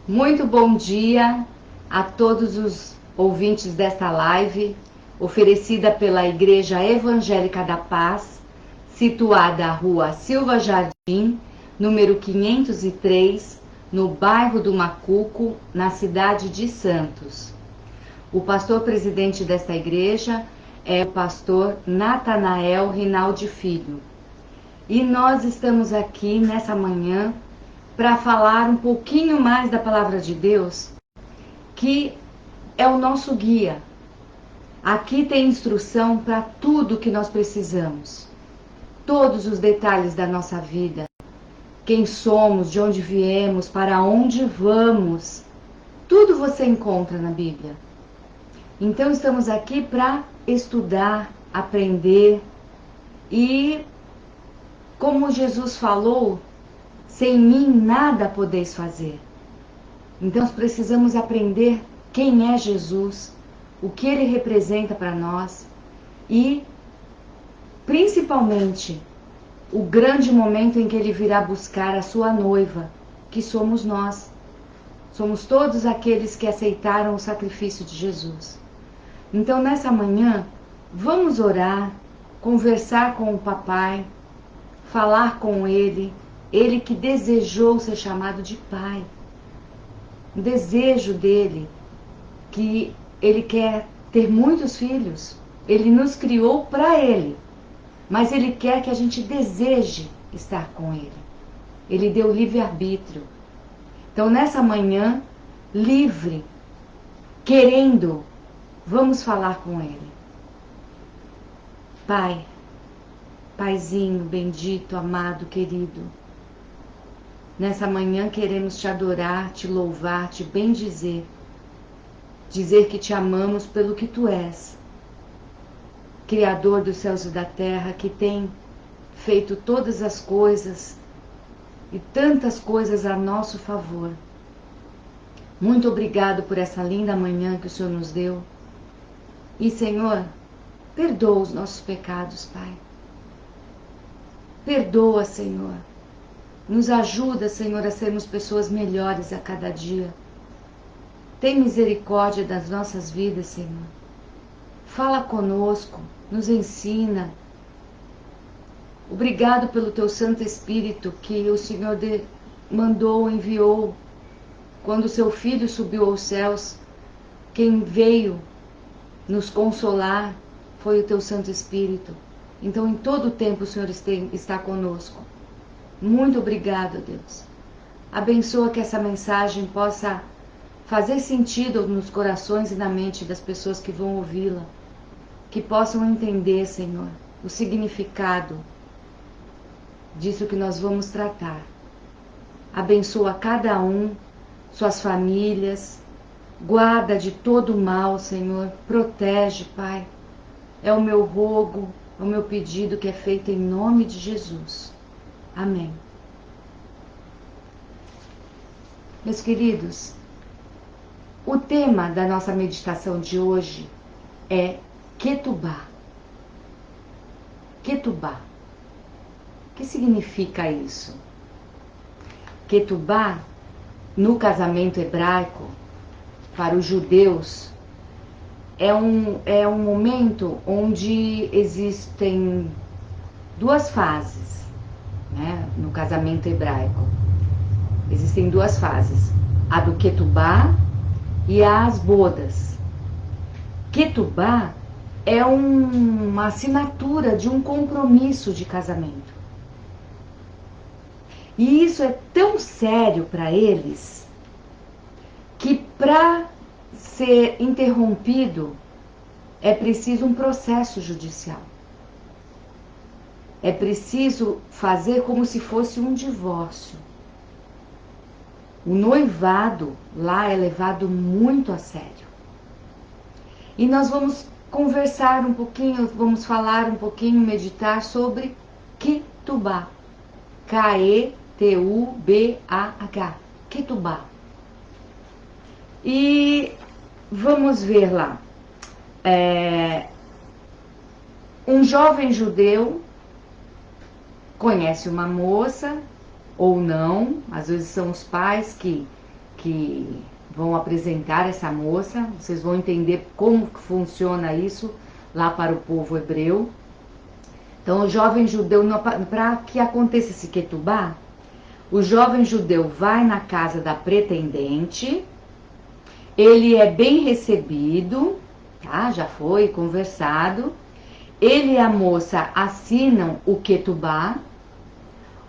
Muito bom dia a todos os ouvintes desta live, oferecida pela Igreja Evangélica da Paz, situada à Rua Silva Jardim, número 503, no bairro do Macuco, na cidade de Santos. O pastor presidente desta igreja é o pastor Natanael Rinaldi Filho. E nós estamos aqui nessa manhã para falar um pouquinho mais da palavra de Deus, que é o nosso guia. Aqui tem instrução para tudo que nós precisamos. Todos os detalhes da nossa vida. Quem somos, de onde viemos, para onde vamos. Tudo você encontra na Bíblia. Então estamos aqui para estudar, aprender e, como Jesus falou, sem mim nada podeis fazer. Então nós precisamos aprender quem é Jesus, o que ele representa para nós e, principalmente, o grande momento em que ele virá buscar a sua noiva, que somos nós. Somos todos aqueles que aceitaram o sacrifício de Jesus. Então, nessa manhã, vamos orar, conversar com o papai, falar com ele, ele que desejou ser chamado de pai. O desejo dele, que ele quer ter muitos filhos. Ele nos criou para ele, mas ele quer que a gente deseje estar com ele. Ele deu livre-arbítrio. Então, nessa manhã, livre, querendo, vamos falar com ele. Pai, Paizinho bendito, amado, querido, nessa manhã queremos te adorar, te louvar, te bendizer, dizer que te amamos pelo que tu és, Criador dos céus e da terra, que tem feito todas as coisas e tantas coisas a nosso favor. Muito obrigado por essa linda manhã que o Senhor nos deu. E, Senhor, perdoa os nossos pecados, Pai. Perdoa, Senhor. Nos ajuda, Senhor, a sermos pessoas melhores a cada dia. Tem misericórdia das nossas vidas, Senhor. Fala conosco, nos ensina. Obrigado pelo teu Santo Espírito que o Senhor mandou, enviou. Quando o seu Filho subiu aos céus, quem veio nos consolar foi o teu Santo Espírito. Então, em todo o tempo, o Senhor está conosco. Muito obrigado, Deus. Abençoa que essa mensagem possa fazer sentido nos corações e na mente das pessoas que vão ouvi-la. Que possam entender, Senhor, o significado disso que nós vamos tratar. Abençoa cada um, suas famílias, guarda de todo o mal, Senhor, protege, Pai. É o meu rogo, é o meu pedido que é feito em nome de Jesus. Amém. Meus queridos, o tema da nossa meditação de hoje é Ketubá. Ketubá. O que significa isso? Ketubá, no casamento hebraico, para os judeus, é um momento onde existem duas fases, né? No casamento hebraico. Existem duas fases, a do Ketubá e as bodas. Ketubá é uma assinatura de um compromisso de casamento. E isso é tão sério para eles que para ser interrompido é preciso um processo judicial. É preciso fazer como se fosse um divórcio. O noivado lá é levado muito a sério. E nós vamos conversar um pouquinho, vamos falar um pouquinho, meditar sobre Ketubá. K-E-T-U-B-A-H. Ketubá. E vamos ver lá. Um jovem judeu conhece uma moça, ou não, às vezes são os pais que que vão apresentar essa moça. Vocês vão entender como que funciona isso lá para o povo hebreu. Então, o jovem judeu, para que aconteça esse ketubá, o jovem judeu vai na casa da pretendente, ele é bem recebido, tá? Já foi conversado, ele e a moça assinam o ketubá,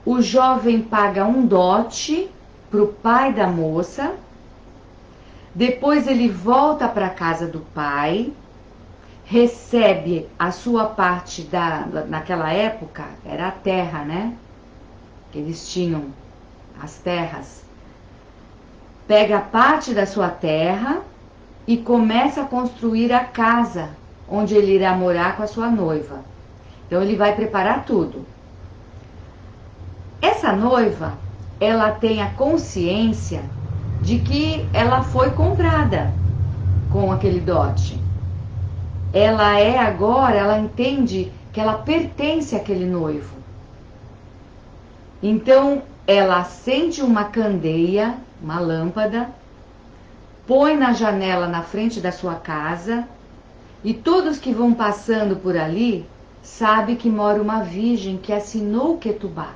o jovem paga um dote para o pai da moça, depois ele volta para a casa do pai, recebe a sua parte naquela época, era a terra, né? Eles tinham as terras. Pega parte da sua terra e começa a construir a casa onde ele irá morar com a sua noiva. Então ele vai preparar tudo. Essa noiva, ela tem a consciência de que ela foi comprada com aquele dote. Ela ela entende que ela pertence àquele noivo. Então, ela acende uma candeia, uma lâmpada, põe na janela na frente da sua casa, e todos que vão passando por ali sabem que mora uma virgem que assinou o ketubá.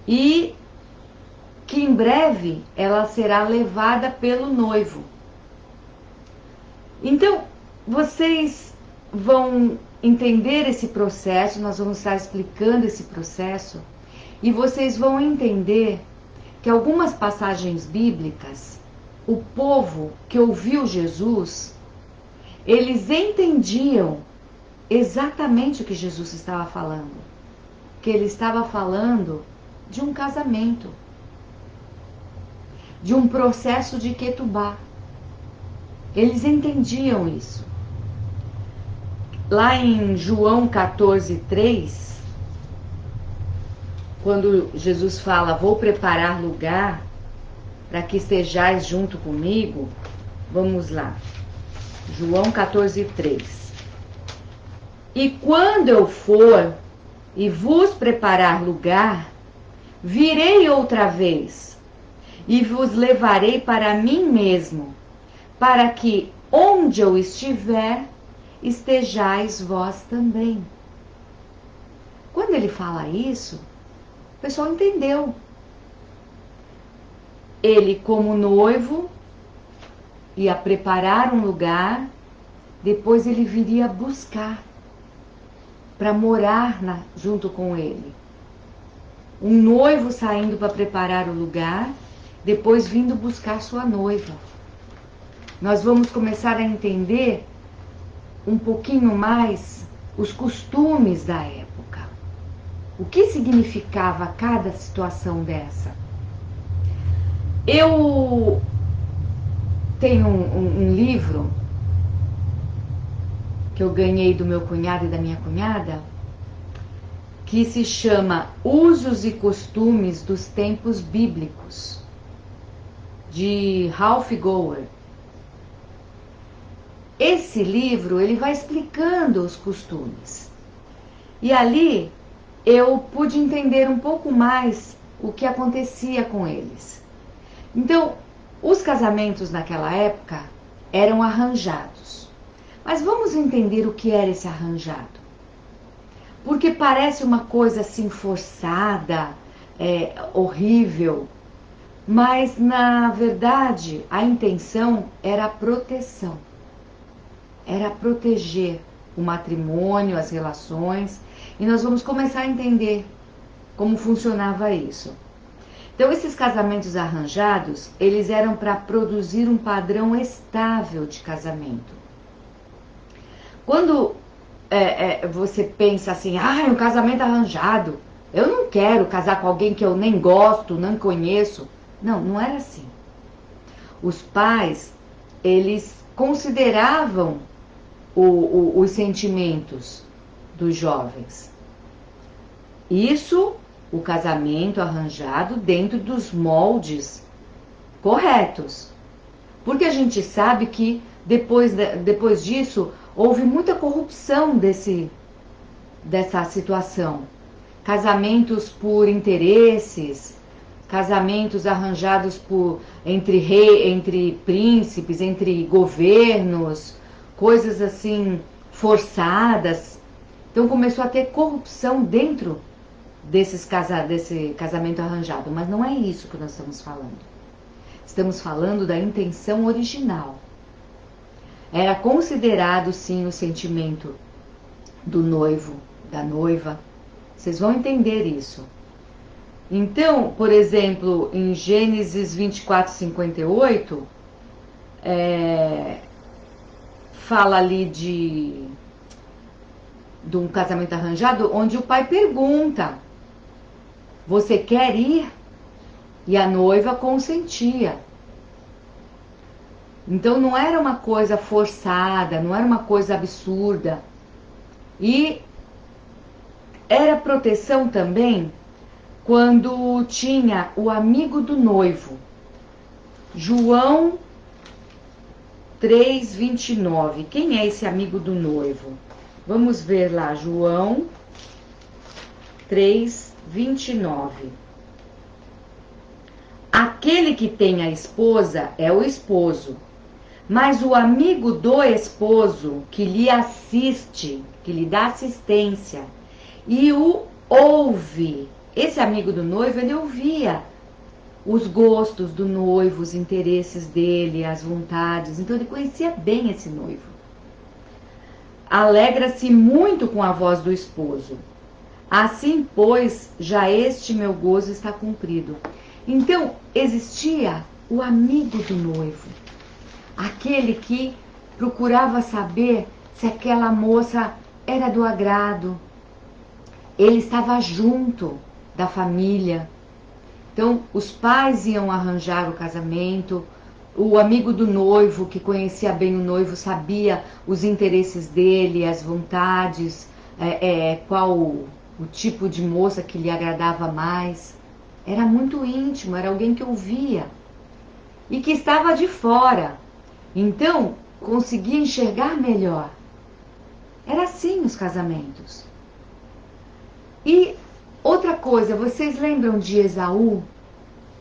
E que em breve ela será levada pelo noivo. Então, vocês vão entender esse processo, nós vamos estar explicando esse processo, e vocês vão entender que algumas passagens bíblicas, o povo que ouviu Jesus, eles entendiam exatamente o que Jesus estava falando. Que ele estava falando de um casamento, de um processo de ketubá. Eles entendiam isso. Lá em João 14:3, quando Jesus fala, vou preparar lugar para que estejais junto comigo, vamos lá. João 14:3. E quando eu for e vos preparar lugar, virei outra vez e vos levarei para mim mesmo, para que onde eu estiver, estejais vós também. Quando ele fala isso, o pessoal entendeu. Ele, como noivo, ia preparar um lugar, depois ele viria buscar, para morar junto com ele. Um noivo saindo para preparar o lugar, depois vindo buscar sua noiva. Nós vamos começar a entender um pouquinho mais os costumes da época. O que significava cada situação dessa? Eu tenho um livro que eu ganhei do meu cunhado e da minha cunhada, que se chama Usos e Costumes dos Tempos Bíblicos, de Ralph Gower. Esse livro, ele vai explicando os costumes. E ali eu pude entender um pouco mais o que acontecia com eles. Então, os casamentos naquela época eram arranjados. Mas vamos entender o que era esse arranjado. Porque parece uma coisa assim forçada, horrível. Mas, na verdade, a intenção era a proteção. Era proteger o matrimônio, as relações. E nós vamos começar a entender como funcionava isso. Então, esses casamentos arranjados, eles eram para produzir um padrão estável de casamento. Quando você pensa assim, um casamento arranjado, eu não quero casar com alguém que eu nem gosto, não conheço. Não, não era assim. Os pais, eles consideravam os sentimentos dos jovens. Isso, o casamento arranjado dentro dos moldes corretos. Porque a gente sabe que depois disso houve muita corrupção dessa situação. Casamentos por interesses, casamentos arranjados entre príncipes, entre governos, coisas assim forçadas. Então começou a ter corrupção dentro desse casamento arranjado, mas não é isso que nós estamos falando. Estamos falando da intenção original. Era considerado sim o sentimento do noivo, da noiva. Vocês vão entender isso. Então, por exemplo, em Gênesis 24:58, fala ali de um casamento arranjado, onde o pai pergunta: você quer ir? E a noiva consentia. Então não era uma coisa forçada, não era uma coisa absurda. E era proteção também quando tinha o amigo do noivo. João 3:29. Quem é esse amigo do noivo? Vamos ver lá, João 3:29. Aquele que tem a esposa é o esposo, mas o amigo do esposo que lhe assiste, que lhe dá assistência e o ouve. Esse amigo do noivo, ele ouvia os gostos do noivo, os interesses dele, as vontades. Então ele conhecia bem esse noivo. Alegra-se muito com a voz do esposo. Assim, pois, já este meu gozo está cumprido. Então, existia o amigo do noivo, aquele que procurava saber se aquela moça era do agrado. Ele estava junto da família. Então, os pais iam arranjar o casamento, o amigo do noivo, que conhecia bem o noivo, sabia os interesses dele, as vontades, qual o tipo de moça que lhe agradava mais. Era muito íntimo, era alguém que ouvia e que estava de fora. Então, conseguia enxergar melhor. Era assim os casamentos. E outra coisa, vocês lembram de Esaú,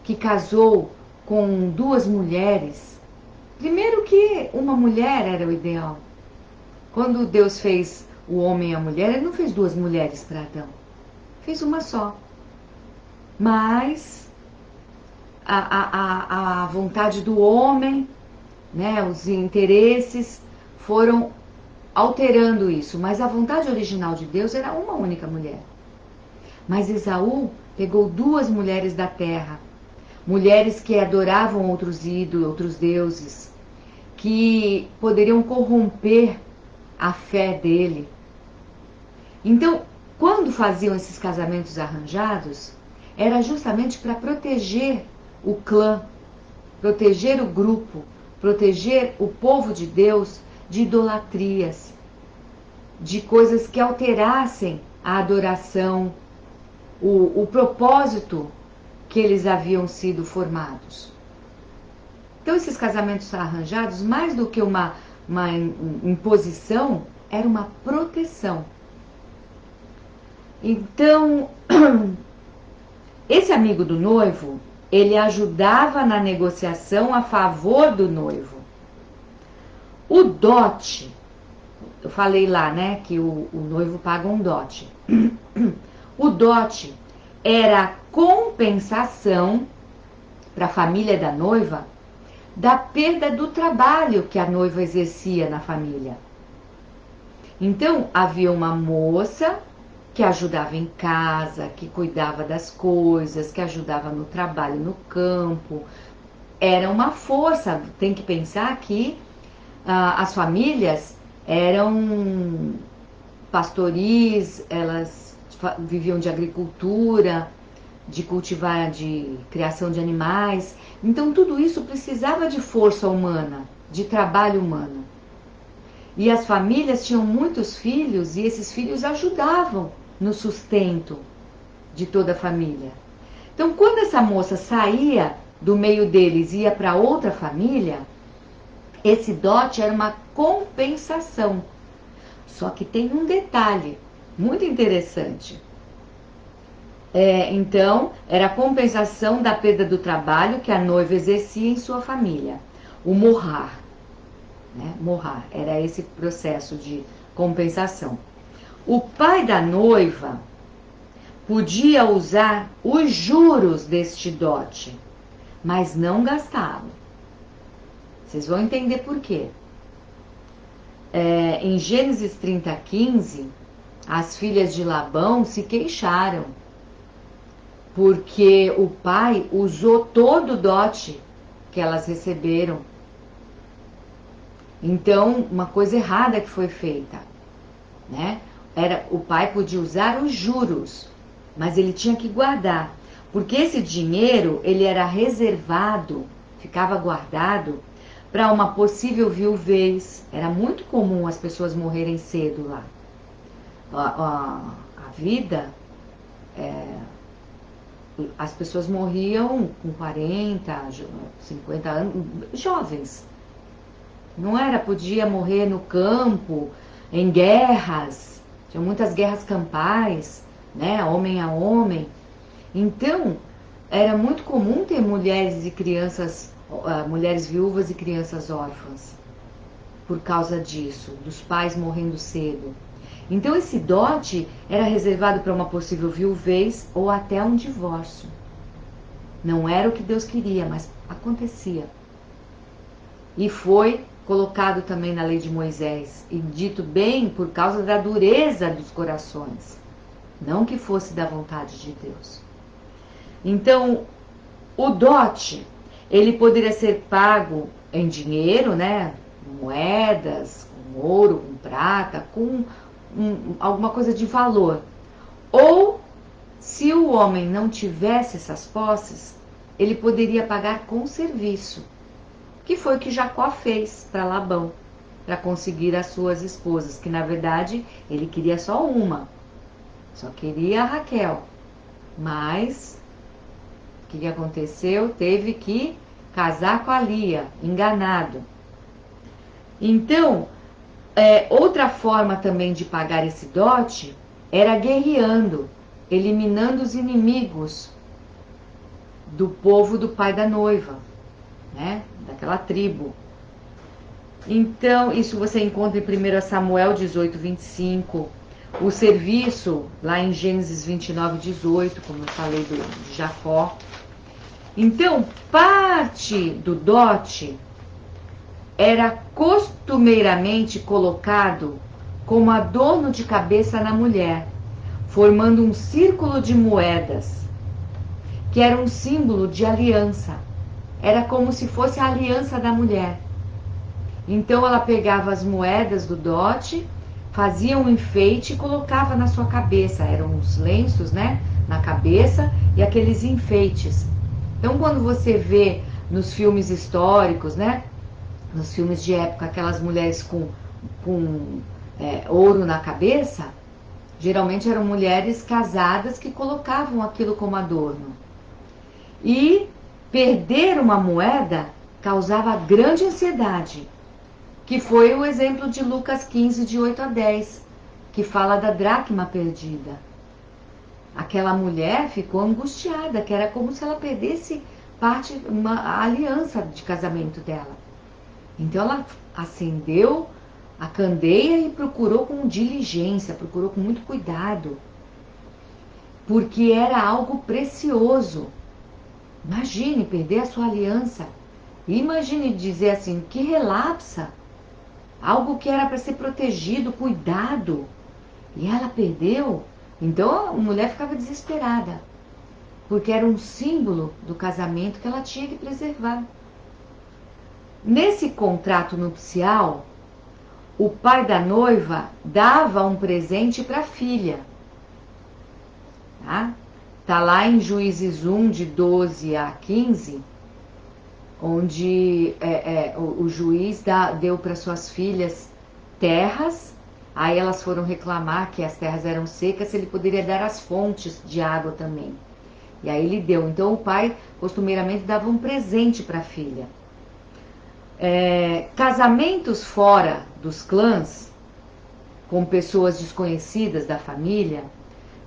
que casou com duas mulheres? Primeiro que uma mulher era o ideal. Quando Deus fez o homem e a mulher, ele não fez duas mulheres para Adão. Fez uma só. Mas a vontade do homem, né, os interesses foram alterando isso. Mas a vontade original de Deus era uma única mulher. Mas Esaú pegou duas mulheres da terra, mulheres que adoravam outros ídolos, outros deuses, que poderiam corromper a fé dele. Então, quando faziam esses casamentos arranjados, era justamente para proteger o clã, proteger o grupo, proteger o povo de Deus de idolatrias, de coisas que alterassem a adoração, o propósito que eles haviam sido formados. Então, esses casamentos arranjados, mais do que uma imposição, era uma proteção. Então, esse amigo do noivo, ele ajudava na negociação a favor do noivo. O dote, eu falei lá, né, que o noivo paga um dote. O dote era a compensação para a família da noiva da perda do trabalho que a noiva exercia na família. Então, havia uma moça que ajudava em casa, que cuidava das coisas, que ajudava no trabalho no campo. Era uma força. Tem que pensar que as famílias eram pastoris, elas viviam de agricultura, de cultivar, de criação de animais. Então tudo isso precisava de força humana, de trabalho humano. E as famílias tinham muitos filhos e esses filhos ajudavam no sustento de toda a família. Então quando essa moça saía do meio deles e ia para outra família, esse dote era uma compensação. Só que tem um detalhe muito interessante. Então, era a compensação da perda do trabalho que a noiva exercia em sua família. O morrar, né? Morrar, era esse processo de compensação. O pai da noiva podia usar os juros deste dote, mas não gastá-lo. Vocês vão entender por quê. Em Gênesis 30:15, as filhas de Labão se queixaram, porque o pai usou todo o dote que elas receberam. Então, uma coisa errada que foi feita, né? O pai podia usar os juros, mas ele tinha que guardar, porque esse dinheiro ele era reservado, ficava guardado para uma possível viuvez. Era muito comum as pessoas morrerem cedo lá. A vida, as pessoas morriam com 40, 50 anos, jovens. Não era, podia morrer no campo, em guerras, tinha muitas guerras campais, né, homem a homem. Então, era muito comum ter mulheres e crianças, mulheres viúvas e crianças órfãs, por causa disso, dos pais morrendo cedo. Então, esse dote era reservado para uma possível viuvez ou até um divórcio. Não era o que Deus queria, mas acontecia. E foi colocado também na lei de Moisés, e dito bem por causa da dureza dos corações, não que fosse da vontade de Deus. Então, o dote, ele poderia ser pago em dinheiro, né, moedas, com ouro, com prata, com alguma coisa de valor. Ou, se o homem não tivesse essas posses, ele poderia pagar com serviço, que foi o que Jacó fez para Labão, para conseguir as suas esposas, que na verdade ele queria só uma, só queria a Raquel. Mas o que aconteceu? Teve que casar com a Lia, enganado. Então, outra forma também de pagar esse dote era guerreando, eliminando os inimigos do povo do pai da noiva, né? Daquela tribo. Então, isso você encontra em 1 Samuel 18:25, o serviço lá em Gênesis 29:18, como eu falei de Jacó. Então, parte do dote era costumeiramente colocado como adorno de cabeça na mulher, formando um círculo de moedas, que era um símbolo de aliança. Era como se fosse a aliança da mulher. Então ela pegava as moedas do dote, fazia um enfeite e colocava na sua cabeça. Eram uns lenços, né, na cabeça, e aqueles enfeites. Então quando você vê nos filmes históricos, né, nos filmes de época, aquelas mulheres com ouro na cabeça, geralmente eram mulheres casadas que colocavam aquilo como adorno. E perder uma moeda causava grande ansiedade, que foi o exemplo de Lucas 15, de 8-10, que fala da dracma perdida. Aquela mulher ficou angustiada, que era como se ela perdesse a aliança de casamento dela. Então ela acendeu a candeia e procurou com diligência, procurou com muito cuidado, porque era algo precioso. Imagine perder a sua aliança. Imagine dizer assim, que relapsa. Algo que era para ser protegido, cuidado. E ela perdeu. Então a mulher ficava desesperada. Porque era um símbolo do casamento que ela tinha que preservar. Nesse contrato nupcial, o pai da noiva dava um presente para a filha. Tá? Está lá em Juízes 1, de 12-15, onde o juiz deu para suas filhas terras, aí elas foram reclamar que as terras eram secas, se ele poderia dar as fontes de água também. E aí ele deu. Então o pai costumeiramente dava um presente para a filha. Casamentos fora dos clãs, com pessoas desconhecidas da família,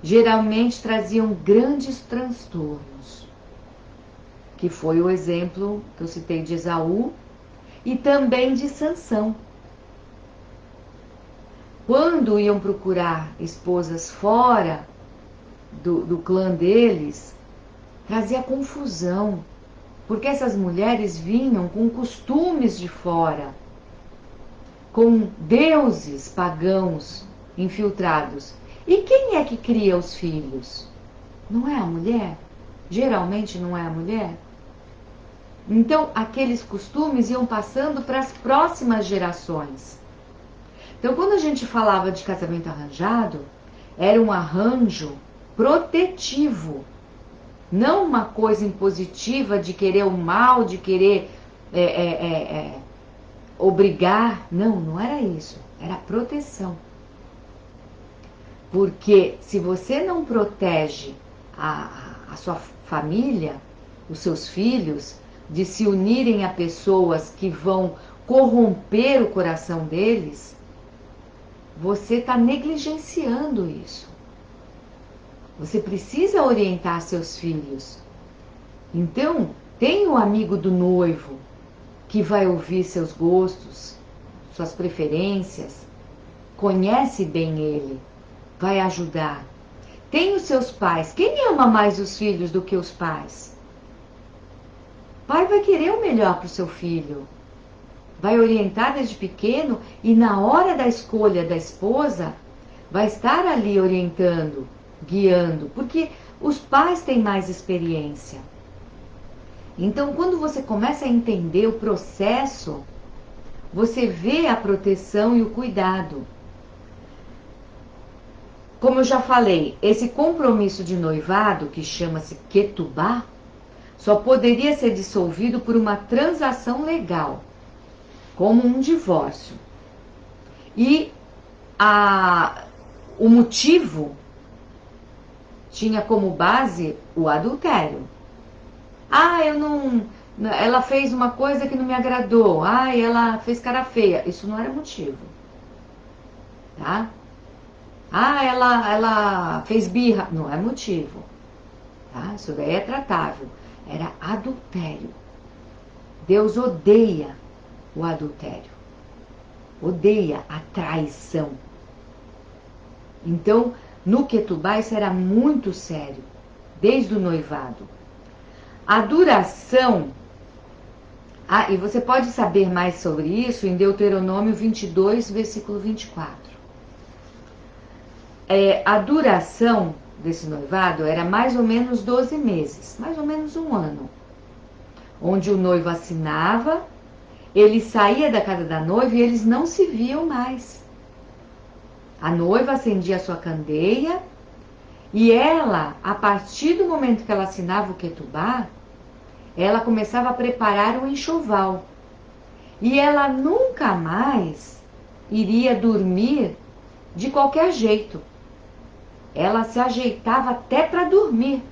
geralmente traziam grandes transtornos, que foi o exemplo que eu citei de Esaú e também de Sansão. Quando iam procurar esposas fora do clã deles, trazia confusão, porque essas mulheres vinham com costumes de fora, com deuses pagãos infiltrados. E quem é que cria os filhos? Não é a mulher? Geralmente não é a mulher? Então, aqueles costumes iam passando para as próximas gerações. Então, quando a gente falava de casamento arranjado, era um arranjo protetivo, não uma coisa impositiva de querer o mal, de querer obrigar. Não, não era isso. Era proteção. Porque se você não protege a sua família, os seus filhos, de se unirem a pessoas que vão corromper o coração deles, você está negligenciando isso. Você precisa orientar seus filhos. Então, tem o amigo do noivo que vai ouvir seus gostos, suas preferências, conhece bem ele, vai ajudar. Tem os seus pais. Quem ama mais os filhos do que os pais? O pai vai querer o melhor para o seu filho. Vai orientar desde pequeno e na hora da escolha da esposa, vai estar ali orientando, guiando, porque os pais têm mais experiência. Então, quando você começa a entender o processo, você vê a proteção e o cuidado. Como eu já falei, esse compromisso de noivado, que chama-se Ketubá, só poderia ser dissolvido por uma transação legal, como um divórcio. E o motivo tinha como base o adultério. Ela fez uma coisa que não me agradou. Ela fez cara feia. Isso não era motivo. Tá? Ela fez birra. Não é motivo. Tá? Isso daí é tratável. Era adultério. Deus odeia o adultério. Odeia a traição. Então, no Ketubá isso era muito sério, desde o noivado. A duração, e você pode saber mais sobre isso em Deuteronômio 22, versículo 24. A duração desse noivado era mais ou menos 12 meses, mais ou menos um ano, onde o noivo assinava, ele saía da casa da noiva e eles não se viam mais. A noiva acendia a sua candeia e ela, a partir do momento que ela assinava o Ketubá, ela começava a preparar o enxoval. E ela nunca mais iria dormir de qualquer jeito. Ela se ajeitava até para dormir,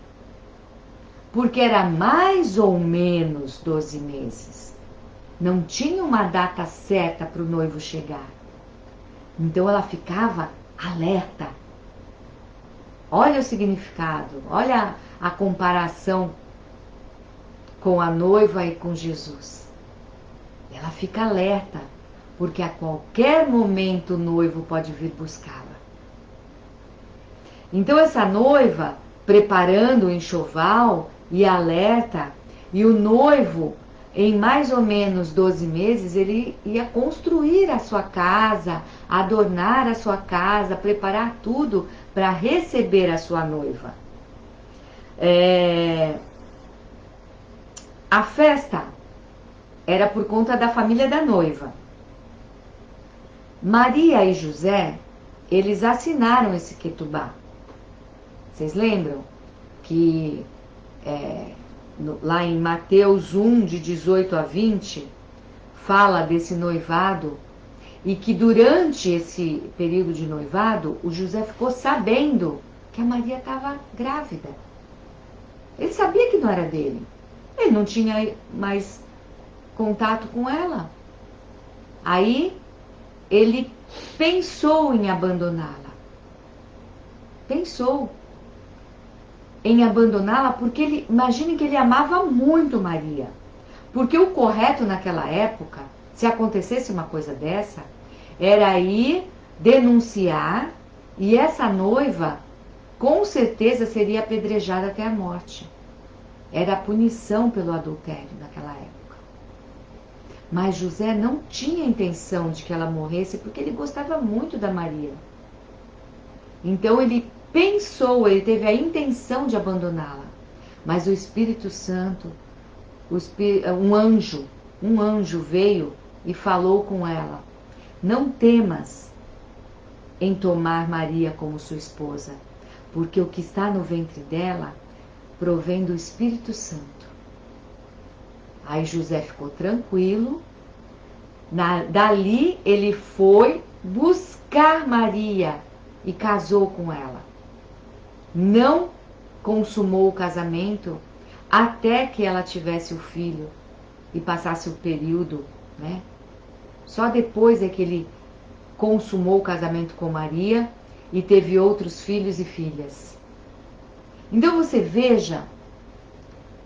porque era mais ou menos 12 meses. Não tinha uma data certa para o noivo chegar. Então ela ficava alerta. Olha o significado, olha a comparação com a noiva e com Jesus. Ela fica alerta, porque a qualquer momento o noivo pode vir buscá-la. Então essa noiva, preparando o enxoval e alerta, e o noivo, em mais ou menos 12 meses, ele ia construir a sua casa, adornar a sua casa, preparar tudo para receber a sua noiva. A festa era por conta da família da noiva. Maria e José, eles assinaram esse Ketubá. Vocês lembram que lá em Mateus 1, de 18 a 20, fala desse noivado e que durante esse período de noivado, o José ficou sabendo que a Maria estava grávida. Ele sabia que não era dele. Ele não tinha mais contato com ela. Aí ele pensou em abandoná-la. Pensou. em abandoná-la, porque ele, imagine que ele amava muito Maria. Porque o correto naquela época, se acontecesse uma coisa dessa, era ir denunciar, e essa noiva com certeza seria apedrejada até a morte. Era a punição pelo adultério naquela época. Mas José não tinha intenção de que ela morresse, porque ele gostava muito da Maria. Então ele pensou, ele teve a intenção de abandoná-la. Mas o Espírito Santo, um anjo veio e falou com ela: não temas em tomar Maria como sua esposa, porque o que está no ventre dela provém do Espírito Santo. Aí José ficou tranquilo. Dali ele foi buscar Maria e casou com ela. Não consumou o casamento até que ela tivesse o filho e passasse o período, né? Só depois é que ele consumou o casamento com Maria e teve outros filhos e filhas. Então você veja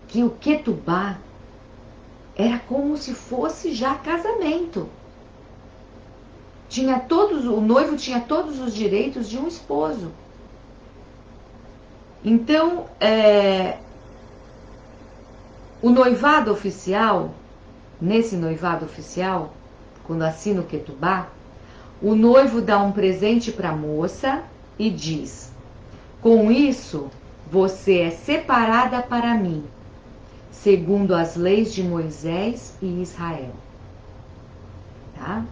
que o Ketubá era como se fosse já casamento. O noivo tinha todos os direitos de um esposo. Então, o noivado oficial, nesse noivado oficial, quando assina o Ketubá, o noivo dá um presente para a moça e diz: com isso, você é separada para mim, segundo as leis de Moisés e Israel. Tá?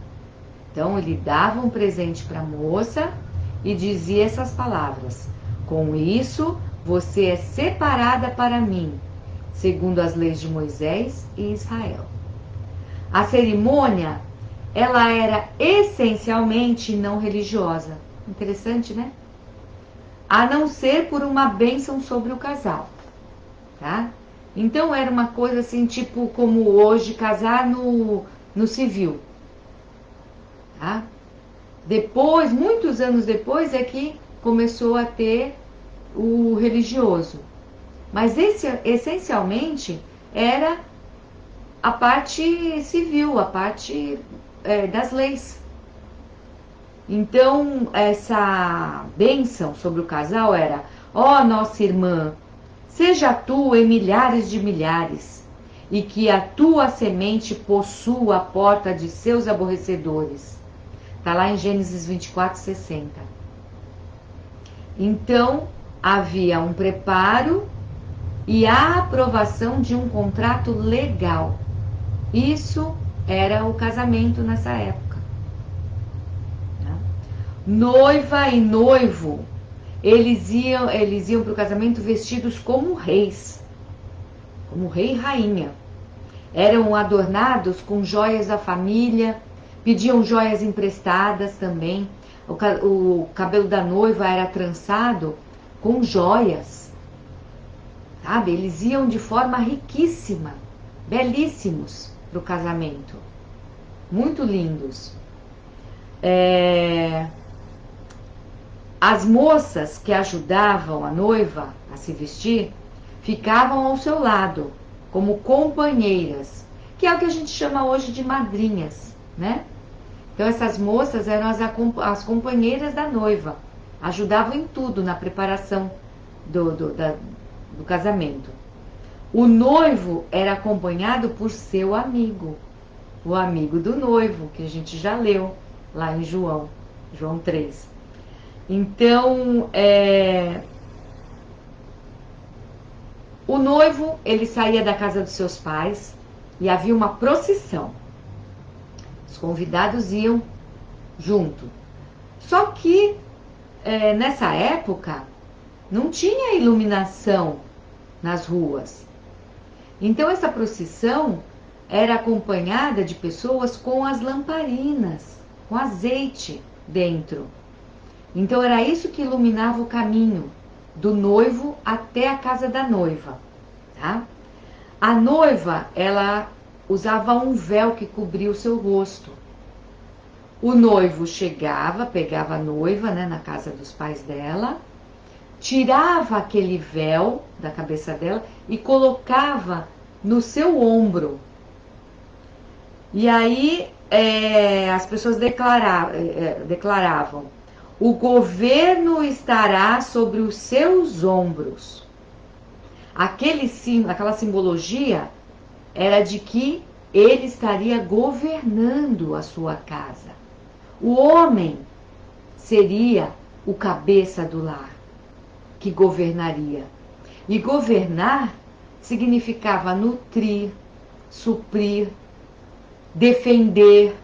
Então, ele dava um presente para a moça e dizia essas palavras: com isso, você é separada para mim, segundo as leis de Moisés e Israel. A cerimônia, ela era essencialmente não religiosa. Interessante, né? A não ser por uma bênção sobre o casal, tá? Então era uma coisa assim, tipo como hoje, casar no civil, tá? Depois, muitos anos depois, é que começou a ter o religioso. Mas essencialmente era a parte civil, a parte das leis. Então, essa bênção sobre o casal era: ó nossa irmã, seja tu em milhares de milhares, e que a tua semente possua a porta de seus aborrecedores. Está lá em Gênesis 24:60. Então, havia um preparo e a aprovação de um contrato legal. Isso era o casamento nessa época. Noiva e noivo, eles iam para o casamento vestidos como reis, como rei e rainha. Eram adornados com joias da família, pediam joias emprestadas também. O cabelo da noiva era trançado com joias, sabe? Eles iam de forma riquíssima, belíssimos para o casamento, muito lindos. As moças que ajudavam a noiva a se vestir ficavam ao seu lado, como companheiras, que é o que a gente chama hoje de madrinhas, né? Então essas moças eram as companheiras da noiva, ajudavam em tudo na preparação do casamento. O noivo era acompanhado por seu amigo, o amigo do noivo, que a gente já leu lá em João 3. Então, o noivo, ele saía da casa dos seus pais e havia uma procissão. Os convidados iam junto. Só que, nessa época, não tinha iluminação nas ruas. Então, essa procissão era acompanhada de pessoas com as lamparinas, com azeite dentro. Então era isso que iluminava o caminho do noivo até a casa da noiva, tá? A noiva, ela usava um véu que cobria o seu rosto. O noivo chegava, pegava a noiva, né, na casa dos pais dela, tirava aquele véu da cabeça dela e colocava no seu ombro. E aí as pessoas declaravam: o governo estará sobre os seus ombros. Aquela simbologia era de que ele estaria governando a sua casa. O homem seria o cabeça do lar, que governaria. E governar significava nutrir, suprir, defender.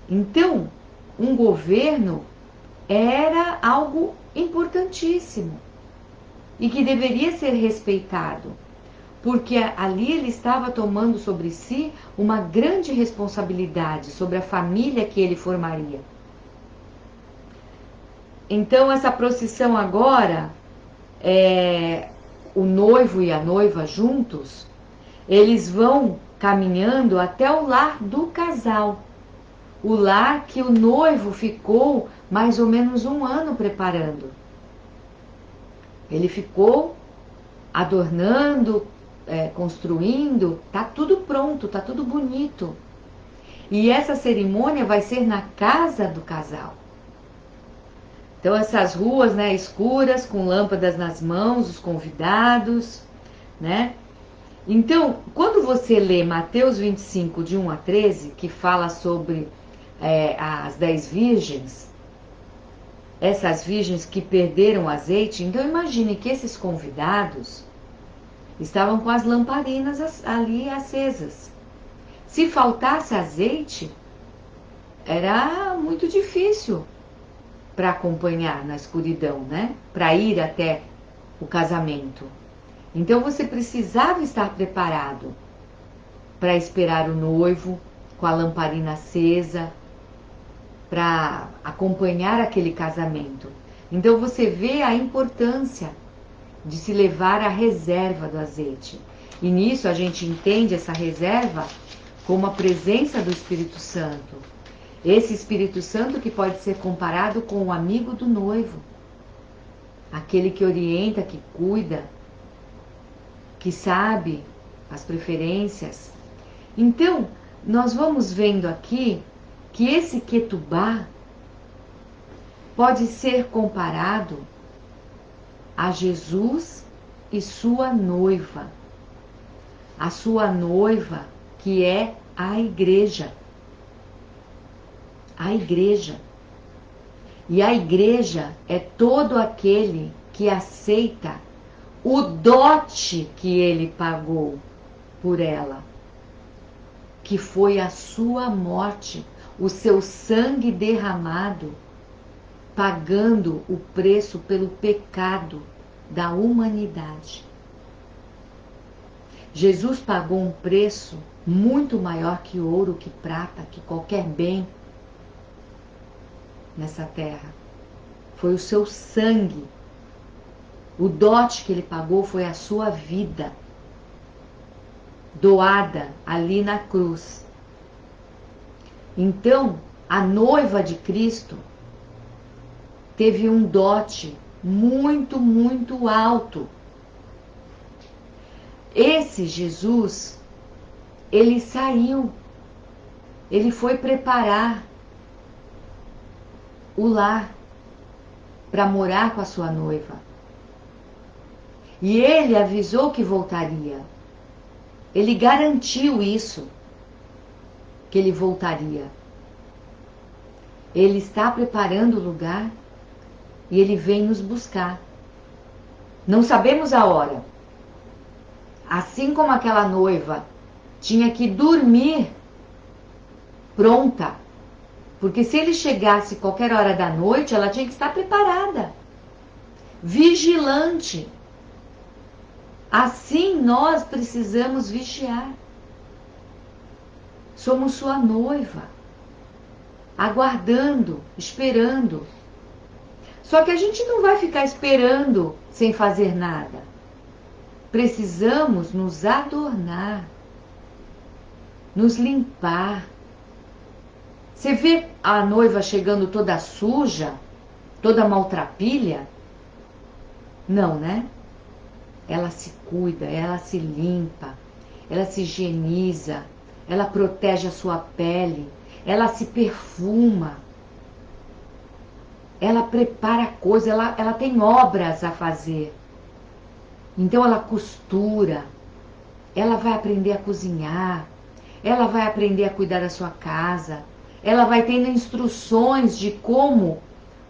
Então, um governo era algo importantíssimo e que deveria ser respeitado, porque ali ele estava tomando sobre si uma grande responsabilidade sobre a família que ele formaria. Então, essa procissão agora, o noivo e a noiva juntos, eles vão caminhando até o lar do casal. O lar que o noivo ficou mais ou menos 1 ano preparando. Ele ficou adornando, construindo, tá tudo pronto, tá tudo bonito. E essa cerimônia vai ser na casa do casal. Então essas ruas, né, escuras, com lâmpadas nas mãos, os convidados, né? Então, quando você lê Mateus 25, de 1 a 13, que fala sobre as 10 virgens, essas virgens que perderam o azeite, então imagine que esses convidados estavam com as lamparinas ali acesas. Se faltasse azeite, era muito difícil para acompanhar na escuridão, né? Para ir até o casamento. Então você precisava estar preparado para esperar o noivo com a lamparina acesa, para acompanhar aquele casamento. Então você vê a importância de se levar a reserva do azeite. E nisso a gente entende essa reserva como a presença do Espírito Santo. Esse Espírito Santo que pode ser comparado com o amigo do noivo. Aquele que orienta, que cuida, que sabe as preferências. Então, nós vamos vendo aqui que esse Ketubá pode ser comparado a Jesus e sua noiva. A sua noiva, que é a igreja. A igreja. E a igreja é todo aquele que aceita o dote que ele pagou por ela, que foi a sua morte, o seu sangue derramado, pagando o preço pelo pecado da humanidade. Jesus pagou um preço muito maior que ouro, que prata, que qualquer bem nessa terra. Foi o seu sangue. O dote que ele pagou foi a sua vida, doada ali na cruz. Então, a noiva de Cristo teve um dote muito, muito alto. Esse Jesus, ele saiu, ele foi preparar o lar para morar com a sua noiva. E ele avisou que voltaria. Ele garantiu isso, que ele voltaria. Ele está preparando o lugar e ele vem nos buscar. Não sabemos a hora. Assim como aquela noiva tinha que dormir pronta, porque se ele chegasse qualquer hora da noite, ela tinha que estar preparada, vigilante. Assim nós precisamos vigiar. Somos sua noiva, aguardando, esperando. Só que a gente não vai ficar esperando sem fazer nada. Precisamos nos adornar, nos limpar. Você vê a noiva chegando toda suja, toda maltrapilha? Não, né? Ela se cuida, ela se limpa, ela se higieniza, ela protege a sua pele, ela se perfuma, ela prepara coisas, ela tem obras a fazer. Então ela costura, ela vai aprender a cozinhar, ela vai aprender a cuidar da sua casa, ela vai tendo instruções de como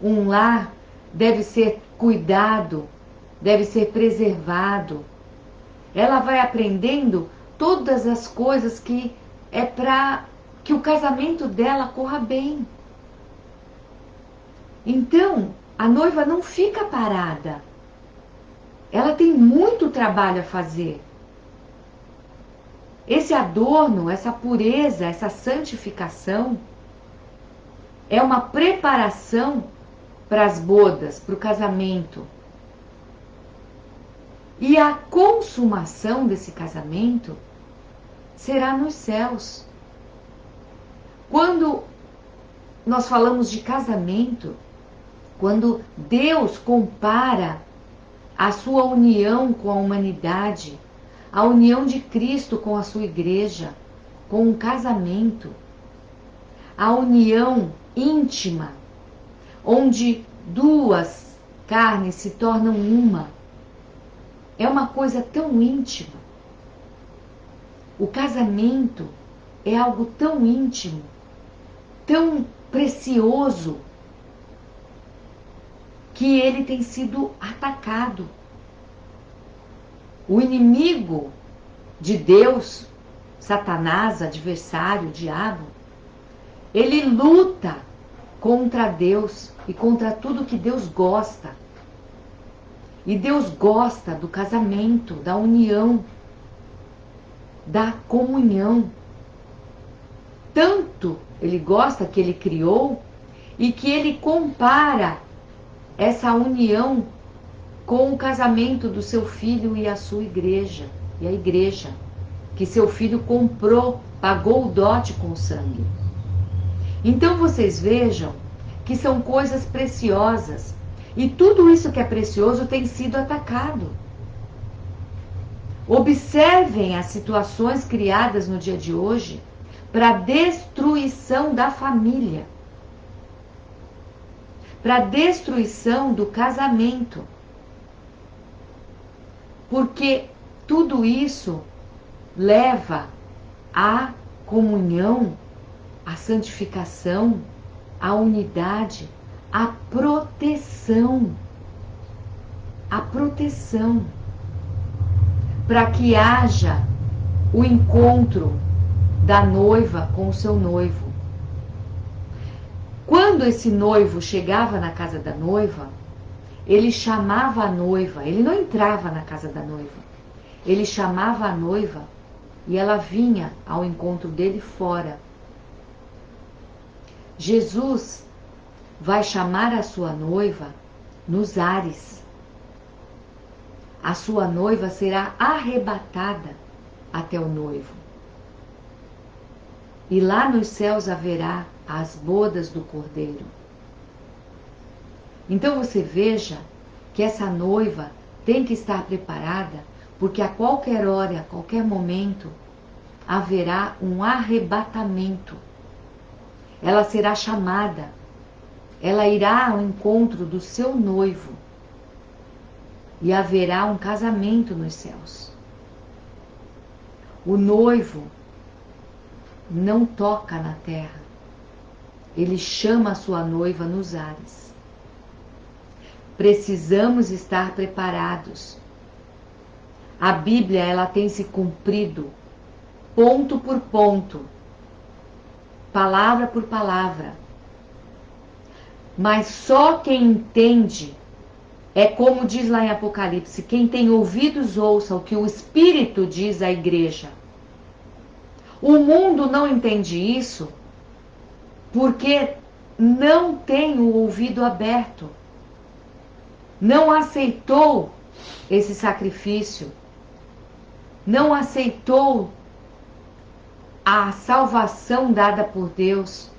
um lar deve ser cuidado, deve ser preservado. Ela vai aprendendo todas as coisas que é para que o casamento dela corra bem. Então, a noiva não fica parada. Ela tem muito trabalho a fazer. Esse adorno, essa pureza, essa santificação é uma preparação para as bodas, para o casamento. E a consumação desse casamento será nos céus. Quando nós falamos de casamento, quando Deus compara a sua união com a humanidade, a união de Cristo com a sua igreja, com um casamento, a união íntima, onde duas carnes se tornam uma, é uma coisa tão íntima. O casamento é algo tão íntimo, tão precioso, que ele tem sido atacado. O inimigo de Deus, Satanás, adversário, o diabo, ele luta contra Deus e contra tudo que Deus gosta. E Deus gosta do casamento, da união, da comunhão. Tanto ele gosta que ele criou e que ele compara essa união com o casamento do seu filho e a sua igreja, e a igreja, que seu filho comprou, pagou o dote com o sangue. Então vocês vejam que são coisas preciosas, e tudo isso que é precioso tem sido atacado. Observem as situações criadas no dia de hoje para a destruição da família, para a destruição do casamento. Porque tudo isso leva à comunhão, à santificação, à unidade, à proteção. À proteção. Para que haja o encontro da noiva com o seu noivo. Quando esse noivo chegava na casa da noiva, ele chamava a noiva, ele não entrava na casa da noiva, ele chamava a noiva e ela vinha ao encontro dele fora. Jesus vai chamar a sua noiva nos ares. A sua noiva será arrebatada até o noivo. E lá nos céus haverá as bodas do Cordeiro. Então você veja que essa noiva tem que estar preparada, porque a qualquer hora, a qualquer momento, haverá um arrebatamento. Ela será chamada, ela irá ao encontro do seu noivo e haverá um casamento nos céus. O noivo não toca na terra, ele chama a sua noiva nos ares. Precisamos estar preparados. A Bíblia, ela tem se cumprido ponto por ponto, palavra por palavra. Mas só quem entende, é como diz lá em Apocalipse, quem tem ouvidos ouça o que o Espírito diz à igreja. O mundo não entende isso porque não tem o ouvido aberto. Não aceitou esse sacrifício, não aceitou a salvação dada por Deus.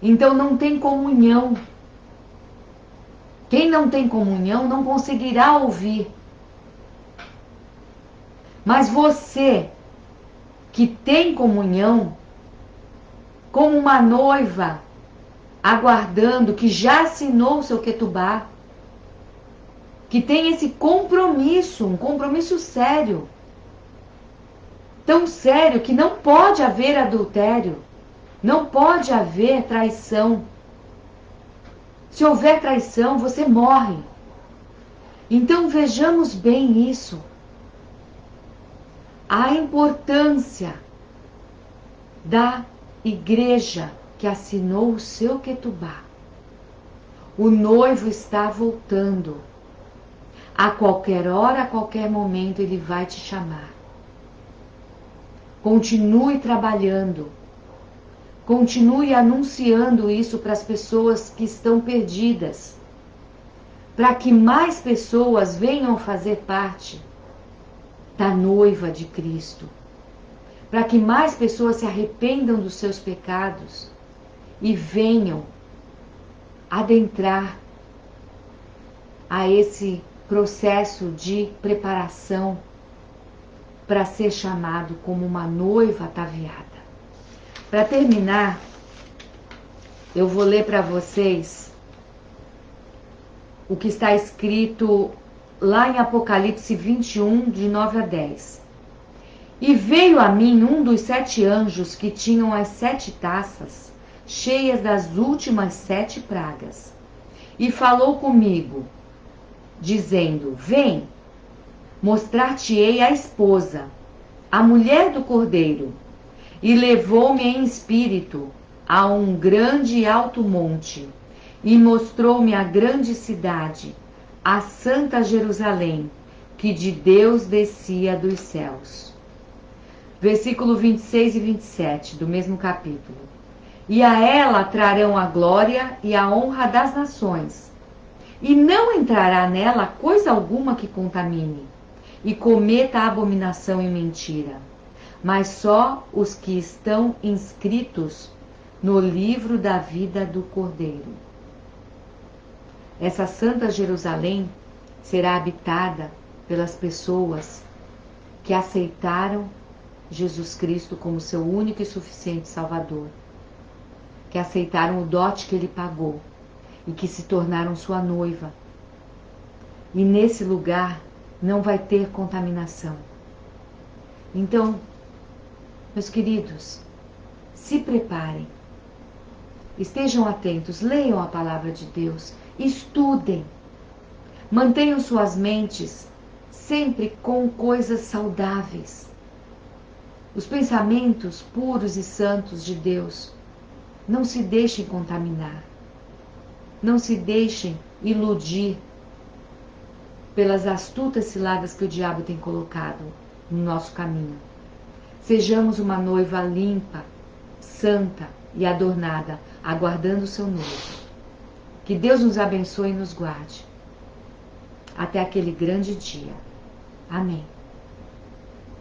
Então não tem comunhão. Quem não tem comunhão não conseguirá ouvir. Mas você que tem comunhão, como uma noiva aguardando, que já assinou o seu ketubá, que tem esse compromisso, um compromisso sério, tão sério que não pode haver adultério, não pode haver traição. Se houver traição, você morre. Então vejamos bem isso. A importância da igreja que assinou o seu ketubá. O noivo está voltando. A qualquer hora, a qualquer momento, ele vai te chamar. Continue trabalhando. Continue anunciando isso para as pessoas que estão perdidas. Para que mais pessoas venham fazer parte da noiva de Cristo. Para que mais pessoas se arrependam dos seus pecados e venham adentrar a esse processo de preparação para ser chamado como uma noiva ataviada. Para terminar, eu vou ler para vocês o que está escrito lá em Apocalipse 21, de 9 a 10. E veio a mim um dos 7 anjos que tinham as 7 taças, cheias das últimas 7 pragas, e falou comigo, dizendo: Vem, mostrar-te-ei a esposa, a mulher do Cordeiro. E levou-me em espírito a um grande e alto monte, e mostrou-me a grande cidade, a santa Jerusalém, que de Deus descia dos céus. Versículo 26 e 27 do mesmo capítulo. E a ela trarão a glória e a honra das nações, e não entrará nela coisa alguma que contamine, e cometa abominação e mentira, mas só os que estão inscritos no livro da vida do Cordeiro. Essa santa Jerusalém será habitada pelas pessoas que aceitaram Jesus Cristo como seu único e suficiente Salvador, que aceitaram o dote que ele pagou e que se tornaram sua noiva. E nesse lugar não vai ter contaminação. Então, meus queridos, se preparem, estejam atentos, leiam a palavra de Deus, estudem, mantenham suas mentes sempre com coisas saudáveis. Os pensamentos puros e santos de Deus, não se deixem contaminar, não se deixem iludir pelas astutas ciladas que o diabo tem colocado no nosso caminho. Sejamos uma noiva limpa, santa e adornada, aguardando o seu noivo. Que Deus nos abençoe e nos guarde. Até aquele grande dia. Amém.